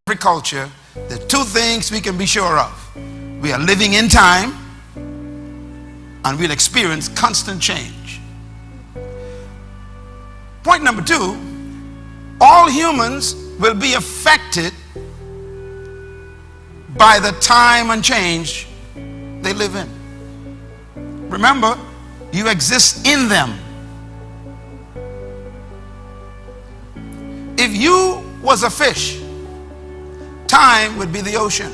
every culture, there are two things we can be sure of. We are living in time, and we'll experience constant change. Point number two, all humans will be affected by the time and change they live in. Remember, you exist in them. If you was a fish, time would be the ocean,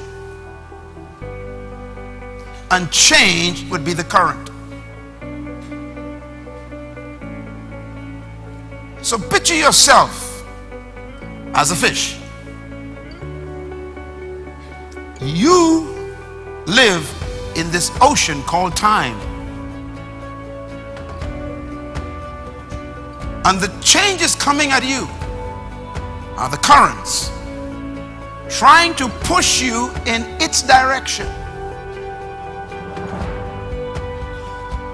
and change would be the current. So picture yourself as a fish. You live in this ocean called time, and the changes coming at you are the currents trying to push you in its direction.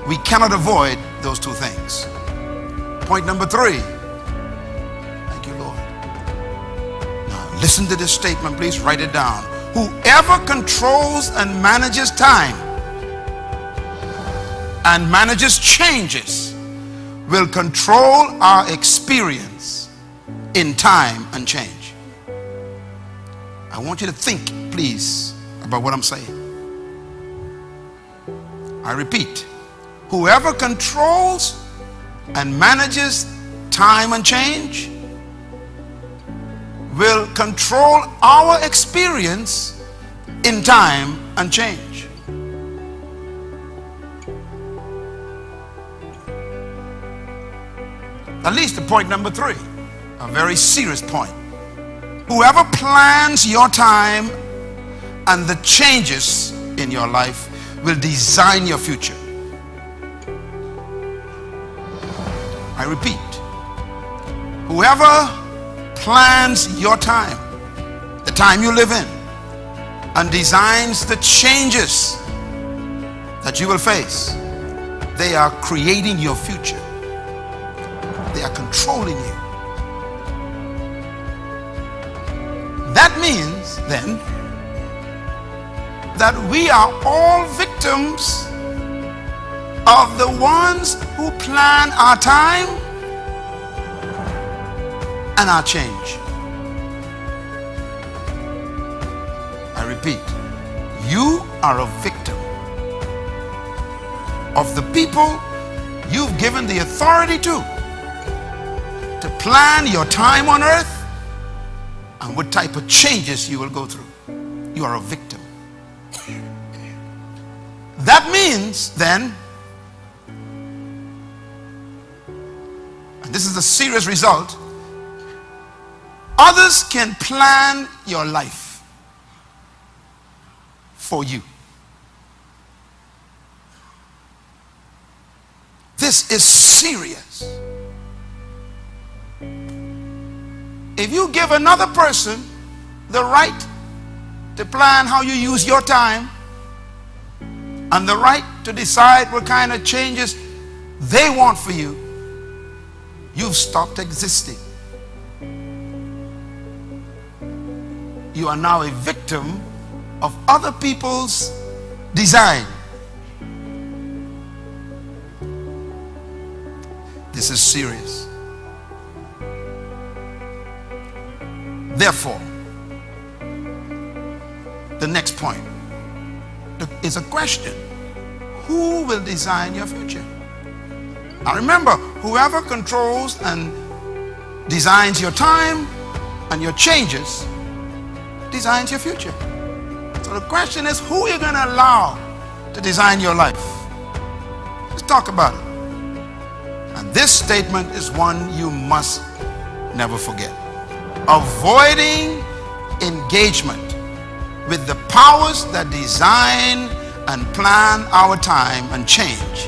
We cannot avoid those two things. Point number three. Thank you, Lord. Now listen to this statement, please write it down. Whoever controls and manages time and manages changes will control our experience in time and change. I want you to think, please, about what I'm saying. I repeat, whoever controls and manages time and change will control our experience in time and change. That leads to point number three, a very serious point. Whoever plans your time and the changes in your life will design your future. I repeat, whoever plans your time, the time you live in, and designs the changes that you will face, they are creating your future. They are controlling you. That means then that we are all victims of the ones who plan our time and our change. I repeat, you are a victim of the people you've given the authority to plan your time on earth and what type of changes you will go through. You are a victim. That means then, and this is a serious result, others can plan your life for you. This is serious. If you give another person the right to plan how you use your time and the right to decide what kind of changes they want for you, you've stopped existing. You are now a victim of other people's design. This is serious. Therefore, the next point is a question. Who will design your future? Now remember, whoever controls and designs your time and your changes designs your future. So the question is, who are you going to allow to design your life? Let's talk about it. And this statement is one you must never forget. Avoiding engagement with the powers that design and plan our time and change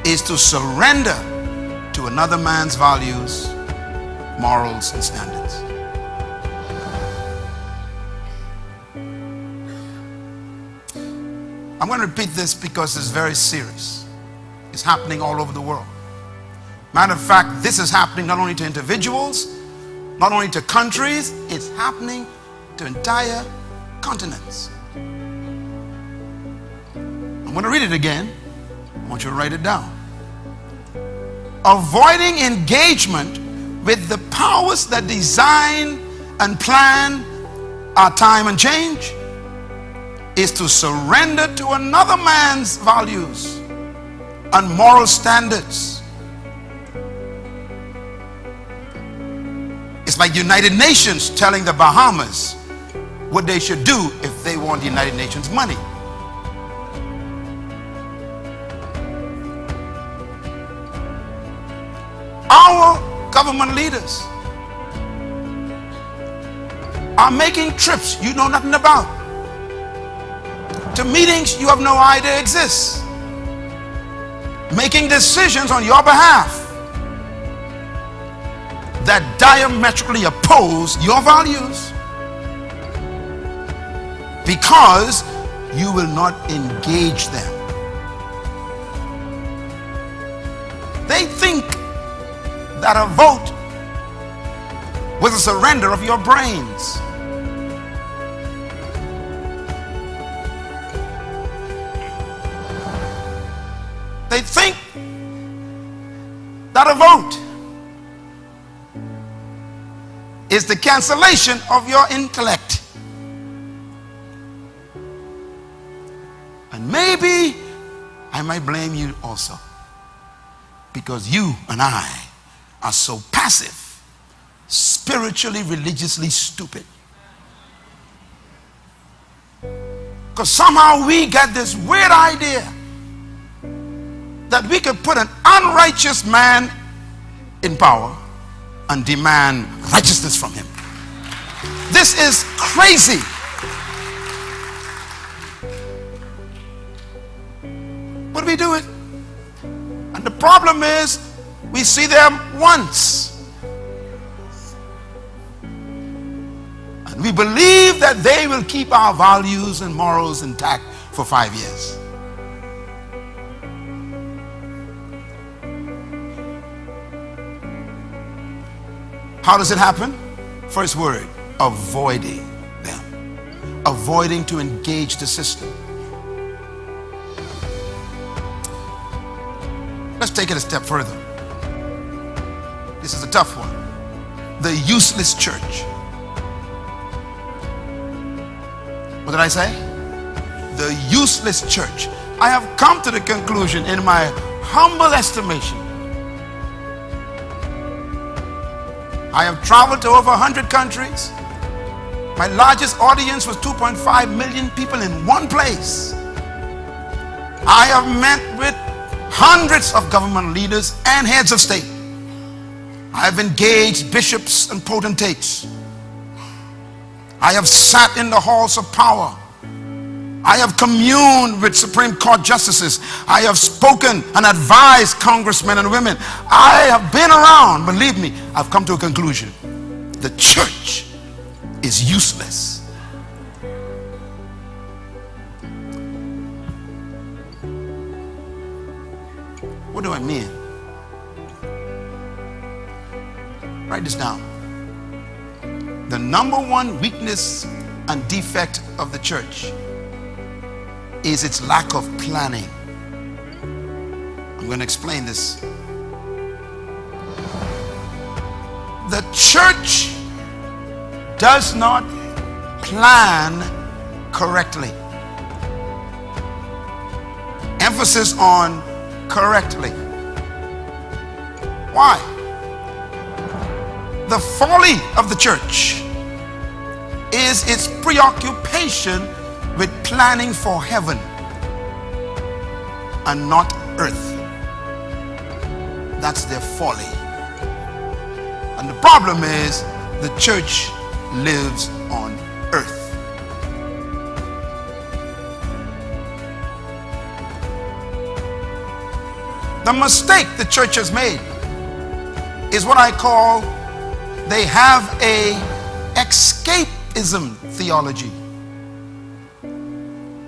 is to surrender to another man's values, morals, and standards. I'm going to repeat this because it's very serious. It's happening all over the world. Matter of fact, this is happening not only to individuals, not only to countries, it's happening to entire continents. I'm going to read it again. I want you to write it down. Avoiding engagement with the powers that design and plan our time and change is to surrender to another man's values and moral standards. It's like the United Nations telling the Bahamas what they should do if they want the United Nations money. Our government leaders are making trips you know nothing about, to meetings you have no idea exist, making decisions on your behalf that diametrically oppose your values because you will not engage them. They think that a vote was a surrender of your brains. They think that a vote is the cancellation of your intellect. And maybe I might blame you also, because you and I are so passive, spiritually, religiously stupid. Because somehow we get this weird idea that we could put an unrighteous man in power and demand righteousness from him. This is crazy. But we do it. And the problem is, we see them once. And we believe that they will keep our values and morals intact for 5 years. How does it happen? First word, avoiding them. Avoiding to engage the system. Let's take it a step further. This is a tough one. The useless church. What did I say? The useless church. I have come to the conclusion, in my humble estimation, I have traveled to over 100 countries. My largest audience was 2.5 million people in one place. I have met with hundreds of government leaders and heads of state. I have engaged bishops and potentates. I have sat in the halls of power. I have communed with Supreme Court justices. I have spoken and advised congressmen and women. I have been around. Believe me, I've come to a conclusion. The church is useless. What do I mean? Write this down. The number one weakness and defect of the church is its lack of planning. I'm going to explain this. The church does not plan correctly. Emphasis on correctly. Why? The folly of the church is its preoccupation with planning for heaven and not earth. That's their folly. And the problem is, the church lives on earth. The mistake the church has made is what I call, they have a escapism theology.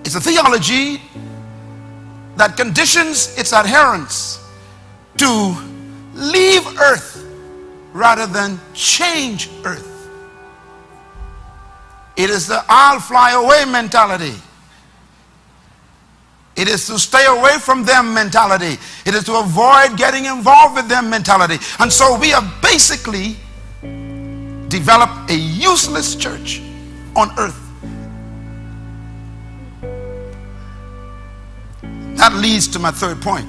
It's a theology that conditions its adherents to leave earth rather than change earth. It is the I'll fly away mentality. It is to stay away from them mentality. It is to avoid getting involved with them mentality. And so we have basically developed a useless church on earth. That leads to my third point.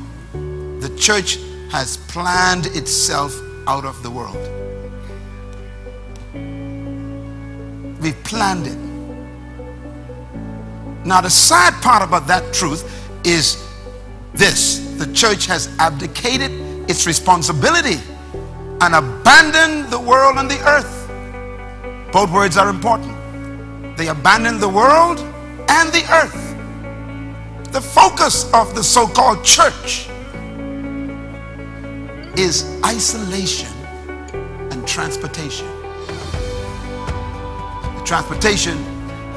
The church has planned itself out of the world. We've planned it. Now the sad part about that truth is this: the church has abdicated its responsibility and abandoned the world and the earth. Both words are important. They abandoned the world and the earth. The focus of the so-called church is isolation and transportation. The transportation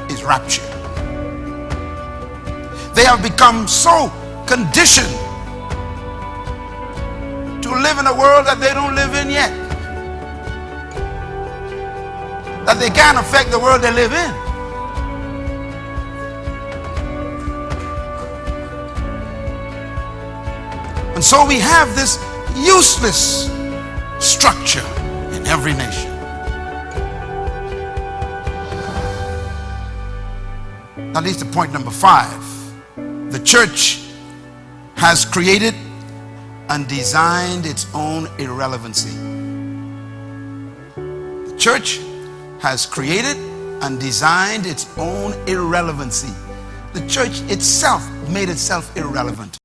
is rapture. They have become so conditioned to live in a world that they don't live in yet, that they can't affect the world they live in. And so we have this useless structure in every nation. That leads to point number 5. The church has created and designed its own irrelevancy. The church has created and designed its own irrelevancy. The church itself made itself irrelevant.